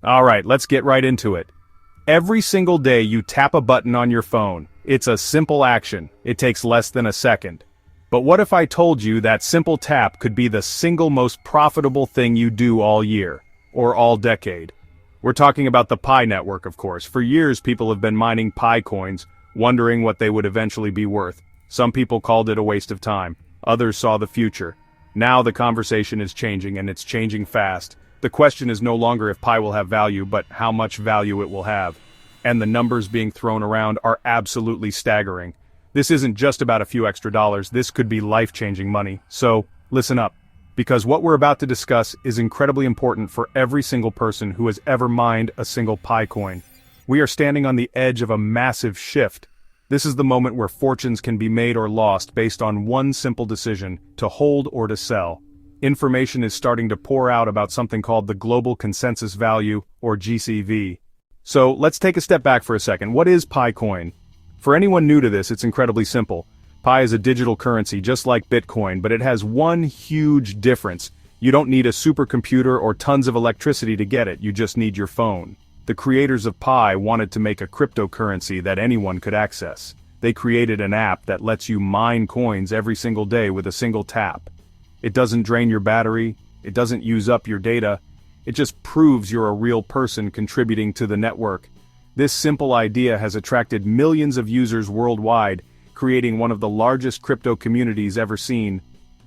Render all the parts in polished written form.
Alright, let's get right into it. Every single day you tap a button on your phone. It's a simple action. It takes less than a second. But what if I told you that simple tap could be the single most profitable thing you do all year, or all decade? We're talking about the Pi network, of course. For years people have been mining Pi coins, wondering what they would eventually be worth. Some people called it a waste of time. Others saw the future. Now the conversation is changing, and it's changing fast. The question is no longer if Pi will have value, but how much value it will have. And the numbers being thrown around are absolutely staggering. This isn't just about a few extra dollars, this could be life-changing money. So, listen up. Because what we're about to discuss is incredibly important for every single person who has ever mined a single Pi coin. We are standing on the edge of a massive shift. This is the moment where fortunes can be made or lost based on one simple decision, to hold or to sell. Information is starting to pour out about something called the Global Consensus Value, or GCV. So, let's take a step back for a second. What is Pi coin? For anyone new to this, it's incredibly simple. Pi is a digital currency just like Bitcoin, but it has one huge difference. You don't need a supercomputer or tons of electricity to get it, you just need your phone. The creators of Pi wanted to make a cryptocurrency that anyone could access. They created an app that lets you mine coins every single day with a single tap. It doesn't drain your battery, it doesn't use up your data, it just proves you're a real person contributing to the network. This simple idea has attracted millions of users worldwide, creating one of the largest crypto communities ever seen.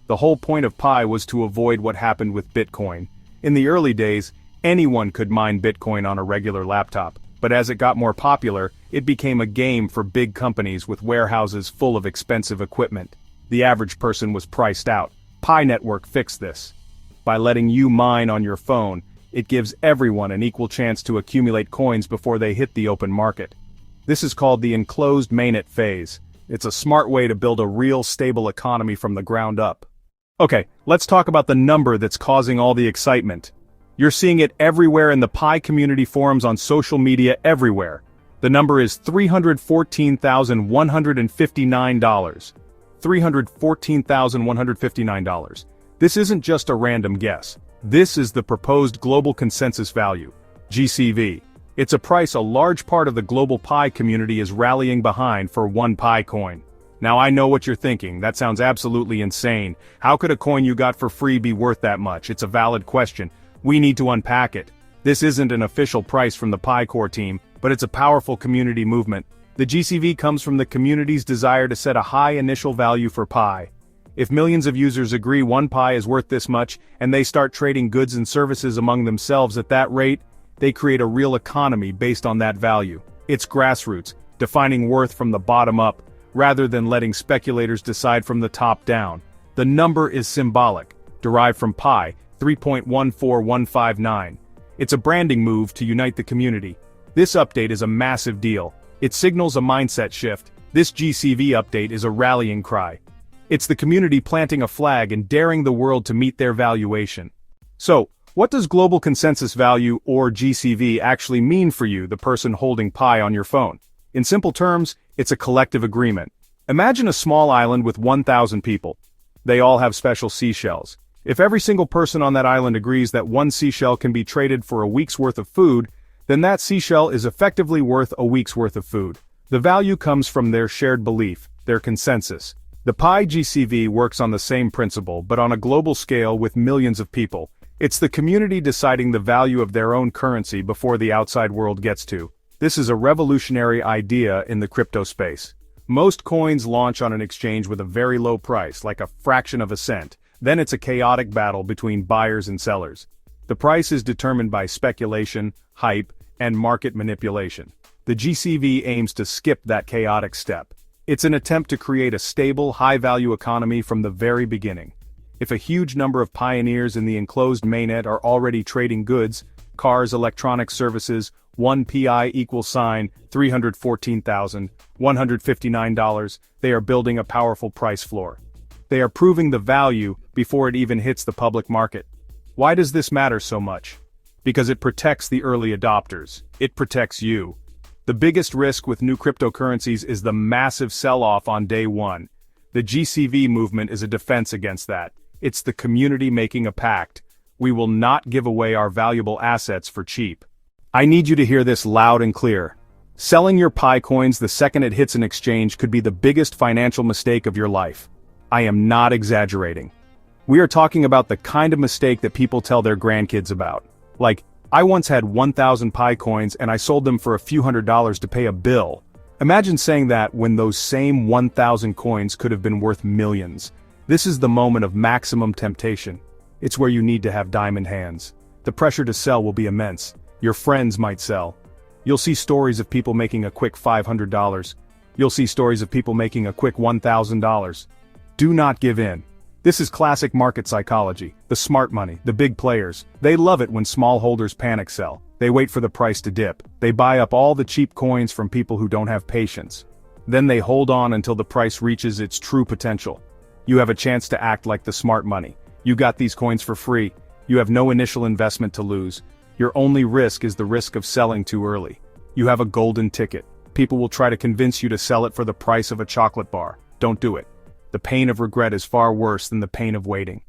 The whole point of Pi was to avoid what happened with Bitcoin. In the early days, anyone could mine Bitcoin on a regular laptop, but as it got more popular, it became a game for big companies with warehouses full of expensive equipment. The average person was priced out. Pi Network fixed this. By letting you mine on your phone, it gives everyone an equal chance to accumulate coins before they hit the open market. This is called the enclosed mainnet phase. It's a smart way to build a real stable economy from the ground up. Okay, let's talk about the number that's causing all the excitement. You're seeing it everywhere in the Pi community forums on social media everywhere. The number is $314,159. $314,159. This isn't just a random guess. This is the proposed global consensus value, GCV. It's a price a large part of the global Pi community is rallying behind for one Pi coin. Now I know what you're thinking, that sounds absolutely insane. How could a coin you got for free be worth that much? It's a valid question. We need to unpack it. This isn't an official price from the Pi core team, but it's a powerful community movement. The GCV comes from the community's desire to set a high initial value for Pi. If millions of users agree one Pi is worth this much, and they start trading goods and services among themselves at that rate, they create a real economy based on that value. It's grassroots, defining worth from the bottom up, rather than letting speculators decide from the top down. The number is symbolic, derived from Pi, 3.14159. It's a branding move to unite the community. This update is a massive deal. It signals a mindset shift. This GCV update is a rallying cry. It's the community planting a flag and daring the world to meet their valuation. So, what does global consensus value, or GCV, actually mean for you, the person holding Pi on your phone? In simple terms, it's a collective agreement. Imagine a small island with 1,000 people. They all have special seashells. If every single person on that island agrees that one seashell can be traded for a week's worth of food, then that seashell is effectively worth a week's worth of food. The value comes from their shared belief, their consensus. The Pi GCV works on the same principle, but on a global scale with millions of people. It's the community deciding the value of their own currency before the outside world gets to. This is a revolutionary idea in the crypto space. Most coins launch on an exchange with a very low price, like a fraction of a cent. Then it's a chaotic battle between buyers and sellers. The price is determined by speculation, hype, and market manipulation. The GCV aims to skip that chaotic step. It's an attempt to create a stable, high-value economy from the very beginning. If a huge number of pioneers in the enclosed mainnet are already trading goods, cars, electronic services, 1 PI equals sign $314,159, they are building a powerful price floor. They are proving the value before it even hits the public market. Why does this matter so much? Because it protects the early adopters. It protects you. The biggest risk with new cryptocurrencies is the massive sell-off on day one. The GCV movement is a defense against that. It's the community making a pact. We will not give away our valuable assets for cheap. I need you to hear this loud and clear. Selling your Pi coins the second it hits an exchange could be the biggest financial mistake of your life. I am not exaggerating. We are talking about the kind of mistake that people tell their grandkids about. Like, I once had 1,000 Pi coins and I sold them for a few $100s to pay a bill. Imagine saying that when those same 1,000 coins could have been worth millions. This is the moment of maximum temptation. It's where you need to have diamond hands. The pressure to sell will be immense. Your friends might sell. You'll see stories of people making a quick $500. You'll see stories of people making a quick $1,000. Do not give in. This is classic market psychology. The smart money, the big players, they love it when small holders panic sell. They wait for the price to dip. They buy up all the cheap coins from people who don't have patience. Then they hold on until the price reaches its true potential. You have a chance to act like the smart money. You got these coins for free. You have no initial investment to lose. Your only risk is the risk of selling too early. You have a golden ticket. People will try to convince you to sell it for the price of a chocolate bar. Don't do it. The pain of regret is far worse than the pain of waiting.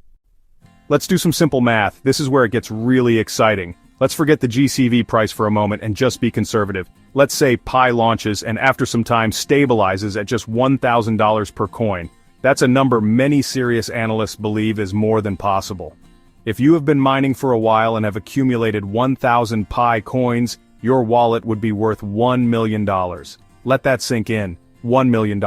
Let's do some simple math. This is where it gets really exciting. Let's forget the GCV price for a moment and just be conservative. Let's say Pi launches and after some time stabilizes at just $1,000 per coin. That's a number many serious analysts believe is more than possible. If you have been mining for a while and have accumulated 1,000 Pi coins, your wallet would be worth $1 million. Let that sink in. $1 million.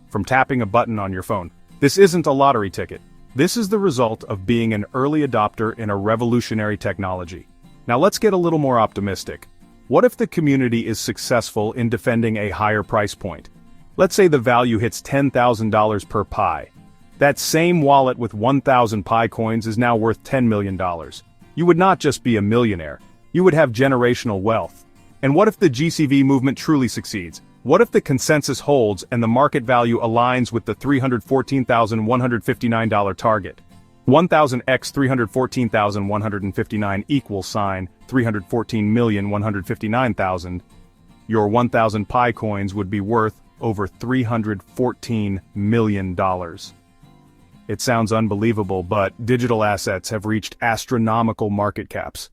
From tapping a button on your phone. This isn't a lottery ticket. This is the result of being an early adopter in a revolutionary technology. Now let's get a little more optimistic. What if the community is successful in defending a higher price point? Let's say the value hits $10,000 per Pi. That same wallet with 1,000 Pi coins is now worth $10 million. You would not just be a millionaire. You would have generational wealth. And what if the GCV movement truly succeeds? What if the consensus holds and the market value aligns with the $314,159 target? 1,000x 314,159 equals sign 314,159,000. Your 1,000 Pi coins would be worth over $314 million. It sounds unbelievable, but digital assets have reached astronomical market caps.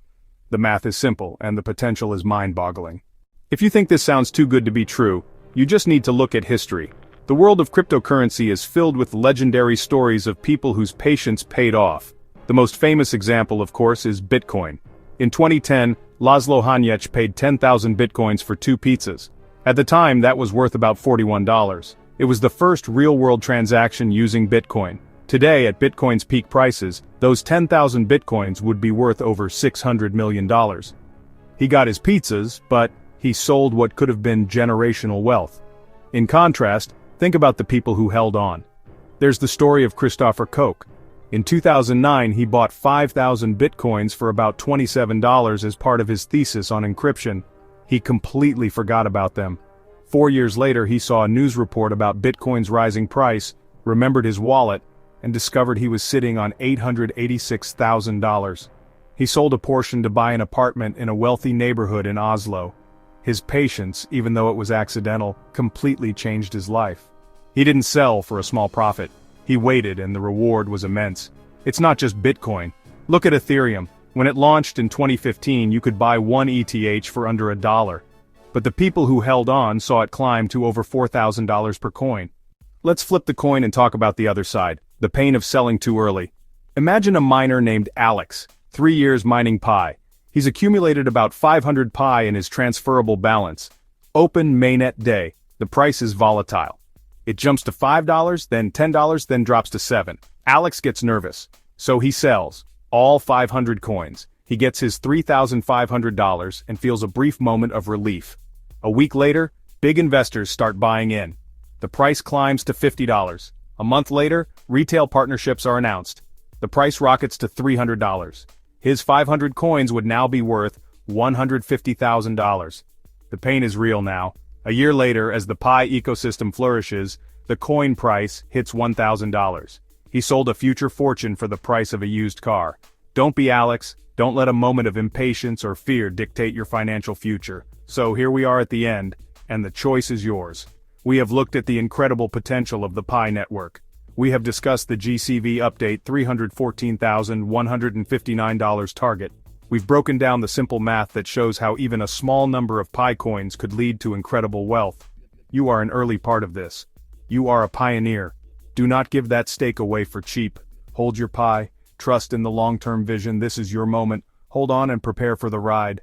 The math is simple, and the potential is mind-boggling. If you think this sounds too good to be true, you just need to look at history. The world of cryptocurrency is filled with legendary stories of people whose patience paid off. The most famous example, of course, is Bitcoin. In 2010, Laszlo Hanyecz paid 10,000 Bitcoins for 2 pizzas. At the time, that was worth about $41. It was the first real-world transaction using Bitcoin. Today, at Bitcoin's peak prices, those 10,000 Bitcoins would be worth over $600 million. He got his pizzas, but he sold what could have been generational wealth. In contrast, think about the people who held on. There's the story of Christopher Koch. In 2009, he bought 5,000 Bitcoins for about $27 as part of his thesis on encryption. He completely forgot about them. 4 years later, he saw a news report about Bitcoin's rising price, remembered his wallet, and discovered he was sitting on $886,000. He sold a portion to buy an apartment in a wealthy neighborhood in Oslo. His patience, even though it was accidental, completely changed his life. He didn't sell for a small profit. He waited and the reward was immense. It's not just Bitcoin. Look at Ethereum. When it launched in 2015, you could buy 1 ETH for under $1. But the people who held on saw it climb to over $4,000 per coin. Let's flip the coin and talk about the other side, the pain of selling too early. Imagine a miner named Alex, 3 years mining Pi. He's accumulated about 500 Pi in his transferable balance. Open mainnet day. The price is volatile. It jumps to $5, then $10, then drops to $7. Alex gets nervous. So he sells all 500 coins. He gets his $3,500 and feels a brief moment of relief. A week later, big investors start buying in. The price climbs to $50. A month later, retail partnerships are announced. The price rockets to $300. His 500 coins would now be worth $150,000. The pain is real now. A year later, as the Pi ecosystem flourishes, the coin price hits $1,000. He sold a future fortune for the price of a used car. Don't be Alex. Don't let a moment of impatience or fear dictate your financial future. So here we are at the end, and the choice is yours. We have looked at the incredible potential of the Pi network. We have discussed the GCV update $314,159 target. We've broken down the simple math that shows how even a small number of Pi coins could lead to incredible wealth. You are an early part of this. You are a pioneer. Do not give that stake away for cheap. Hold your Pi, trust in the long-term vision. This is your moment. Hold on and prepare for the ride.